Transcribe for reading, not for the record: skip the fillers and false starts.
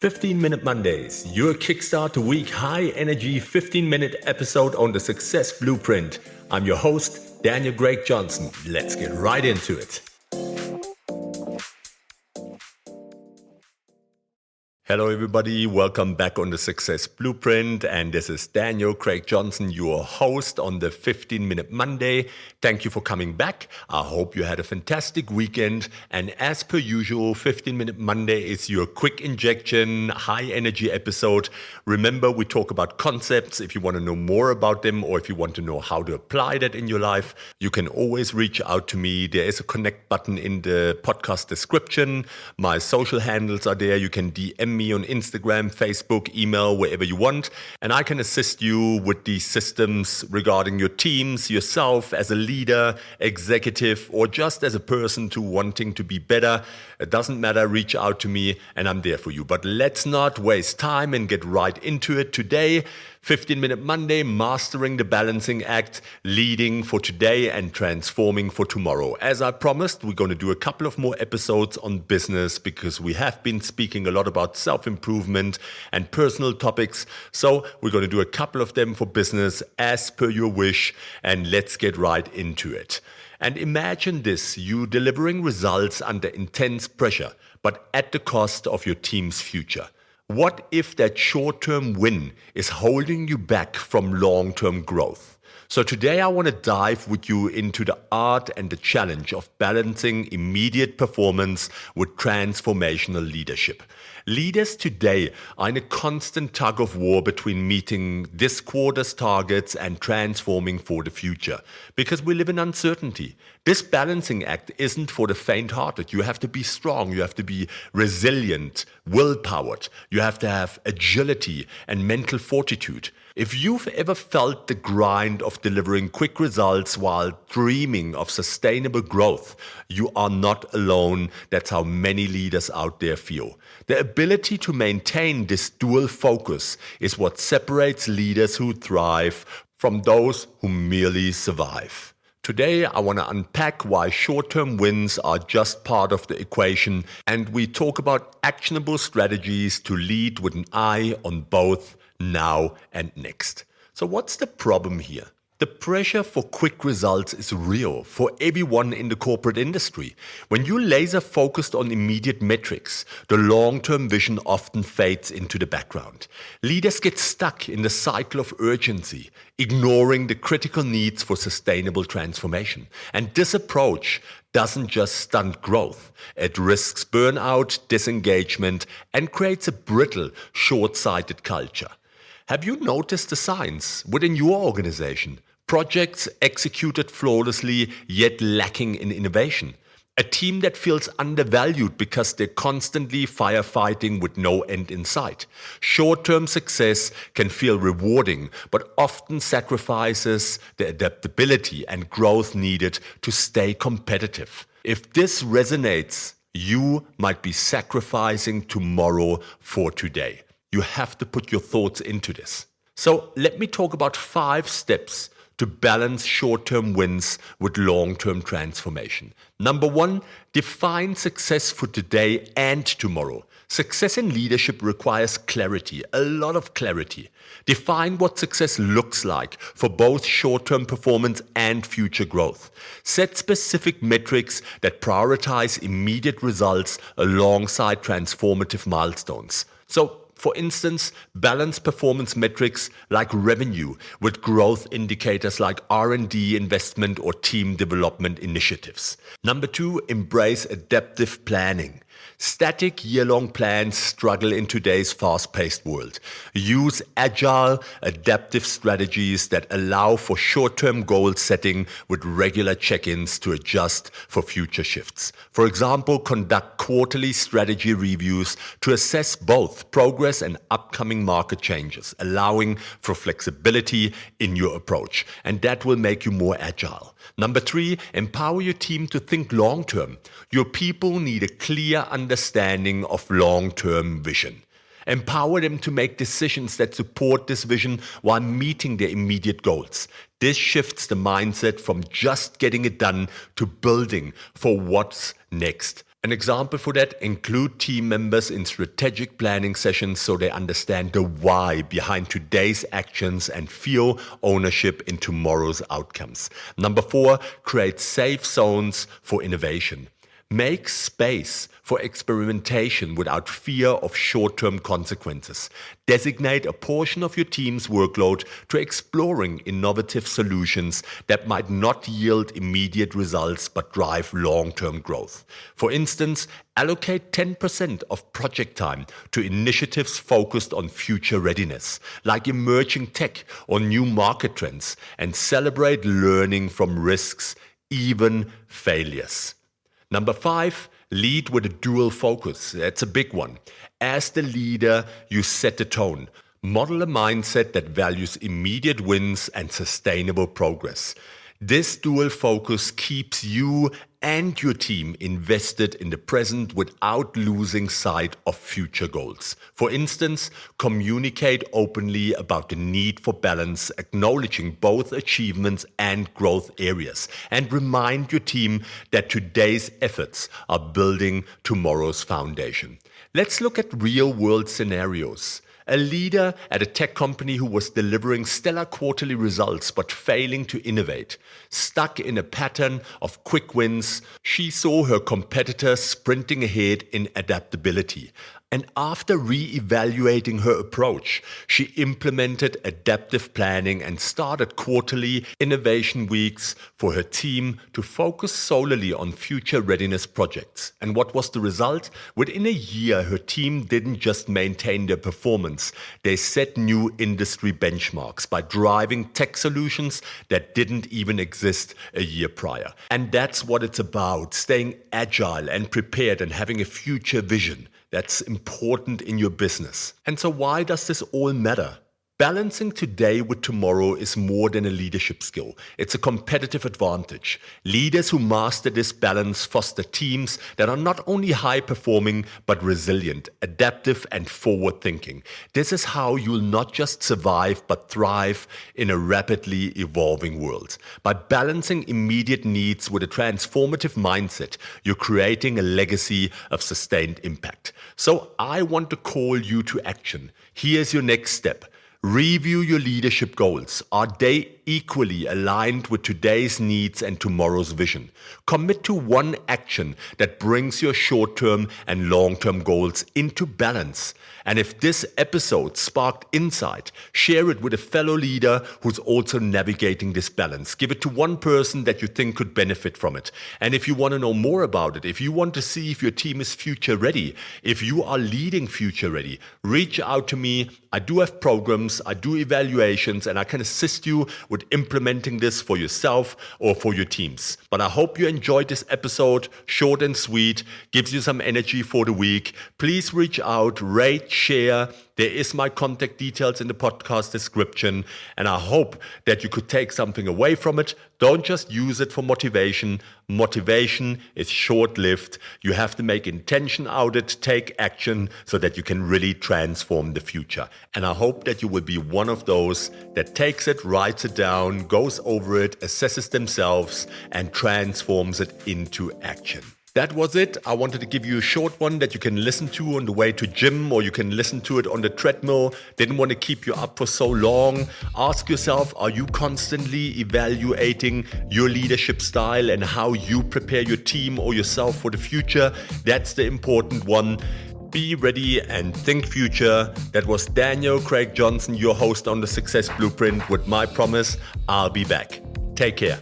15-Minute Mondays, your kickstart to week high-energy 15-minute episode on the Success Blueprint. I'm your host, Daniel Greg Johnson. Let's get right into it. Hello everybody, welcome back on the Success Blueprint, and this is Daniel Craig Johnson, your host on the 15-Minute Monday. Thank you for coming back. I hope you had a fantastic weekend, and as per usual, 15-Minute Monday is your quick injection, high energy episode. Remember, we talk about concepts. If you want to know more about them or if you want to know how to apply that in your life, you can always reach out to me. There is a connect button in the podcast description. My social handles are there. You can DM me on Instagram, Facebook, email, wherever you want, and I can assist you with these systems regarding your teams, yourself as a leader, executive, or just as a person to wanting to be better. It doesn't matter, reach out to me and I'm there for you. But let's not waste time and get right into it today. 15-Minute Monday, mastering the balancing act, leading for today and transforming for tomorrow. As I promised, we're going to do a couple of more episodes on business because we have been speaking a lot about self-improvement and personal topics. So we're going to do a couple of them for business as per your wish, and let's get right into it. And imagine this, you delivering results under intense pressure, but at the cost of your team's future. What if that short-term win is holding you back from long-term growth? So today I want to dive with you into the art and the challenge of balancing immediate performance with transformational leadership. Leaders today are in a constant tug of war between meeting this quarter's targets and transforming for the future because we live in uncertainty. This balancing act isn't for the faint-hearted. You have to be strong, you have to be resilient, will-powered, you have to have agility and mental fortitude. If you've ever felt the grind of delivering quick results while dreaming of sustainable growth, you are not alone. That's how many leaders out there feel. The ability to maintain this dual focus is what separates leaders who thrive from those who merely survive. Today, I want to unpack why short-term wins are just part of the equation, and we talk about actionable strategies to lead with an eye on both now and next. So what's the problem here? The pressure for quick results is real for everyone in the corporate industry. When you're laser focused on immediate metrics, the long-term vision often fades into the background. Leaders get stuck in the cycle of urgency, ignoring the critical needs for sustainable transformation. And this approach doesn't just stunt growth. It risks burnout, disengagement, and creates a brittle, short-sighted culture. Have you noticed the signs within your organization? Projects executed flawlessly, yet lacking in innovation. A team that feels undervalued because they're constantly firefighting with no end in sight. Short-term success can feel rewarding, but often sacrifices the adaptability and growth needed to stay competitive. If this resonates, you might be sacrificing tomorrow for today. You have to put your thoughts into this. So let me talk about 5 steps to balance short-term wins with long-term transformation. Number 1, define success for today and tomorrow. Success in leadership requires clarity, a lot of clarity. Define what success looks like for both short-term performance and future growth. Set specific metrics that prioritize immediate results alongside transformative milestones. So, for instance, balance performance metrics like revenue with growth indicators like R&D investment or team development initiatives. Number 2, embrace adaptive planning. Static year-long plans struggle in today's fast-paced world. Use agile, adaptive strategies that allow for short-term goal setting with regular check-ins to adjust for future shifts. For example, conduct quarterly strategy reviews to assess both progress and upcoming market changes, allowing for flexibility in your approach. And that will make you more agile. Number 3, empower your team to think long-term. Your people need a clear understanding of long-term vision. Empower them to make decisions that support this vision while meeting their immediate goals. This shifts the mindset from just getting it done to building for what's next. An example for that: include team members in strategic planning sessions so they understand the why behind today's actions and feel ownership in tomorrow's outcomes. Number 4, create safe zones for innovation. Make space for experimentation without fear of short-term consequences. Designate a portion of your team's workload to exploring innovative solutions that might not yield immediate results but drive long-term growth. For instance, allocate 10% of project time to initiatives focused on future readiness, like emerging tech or new market trends, and celebrate learning from risks, even failures. Number 5, lead with a dual focus. That's a big one. As the leader, you set the tone. Model a mindset that values immediate wins and sustainable progress. This dual focus keeps you and your team invested in the present without losing sight of future goals. For instance, communicate openly about the need for balance, acknowledging both achievements and growth areas, and remind your team that today's efforts are building tomorrow's foundation. Let's look at real-world scenarios. A leader at a tech company who was delivering stellar quarterly results but failing to innovate. Stuck in a pattern of quick wins, she saw her competitors sprinting ahead in adaptability. And after re-evaluating her approach, she implemented adaptive planning and started quarterly innovation weeks for her team to focus solely on future readiness projects. And what was the result? Within a year, her team didn't just maintain their performance, they set new industry benchmarks by driving tech solutions that didn't even exist a year prior. And that's what it's about: staying agile and prepared and having a future vision. That's important in your business. And so why does this all matter? Balancing today with tomorrow is more than a leadership skill. It's a competitive advantage. Leaders who master this balance foster teams that are not only high-performing, but resilient, adaptive, and forward-thinking. This is how you'll not just survive, but thrive in a rapidly evolving world. By balancing immediate needs with a transformative mindset, you're creating a legacy of sustained impact. So I want to call you to action. Here's your next step. Review your leadership goals. Are they equally aligned with today's needs and tomorrow's vision? Commit to one action that brings your short-term and long-term goals into balance. And if this episode sparked insight, share it with a fellow leader who's also navigating this balance. Give it to one person that you think could benefit from it. And if you want to know more about it, if you want to see if your team is future ready, if you are leading future ready, reach out to me. I do have programs, I do evaluations, and I can assist you with implementing this for yourself or for your teams. But I hope you enjoyed this episode, short and sweet, gives you some energy for the week. Please reach out, rate, share. There is my contact details in the podcast description, and I hope that you could take something away from it. Don't just use it for motivation. Motivation is short-lived. You have to make intention out of it, take action so that you can really transform the future. And I hope that you will be one of those that takes it, writes it down, goes over it, assesses themselves, and transforms it into action. That was it. I wanted to give you a short one that you can listen to on the way to gym, or you can listen to it on the treadmill. Didn't want to keep you up for so long. Ask yourself, are you constantly evaluating your leadership style and how you prepare your team or yourself for the future? That's the important one. Be ready and think future. That was Daniel Craig Johnson, your host on the Success Blueprint, with my promise, I'll be back. Take care.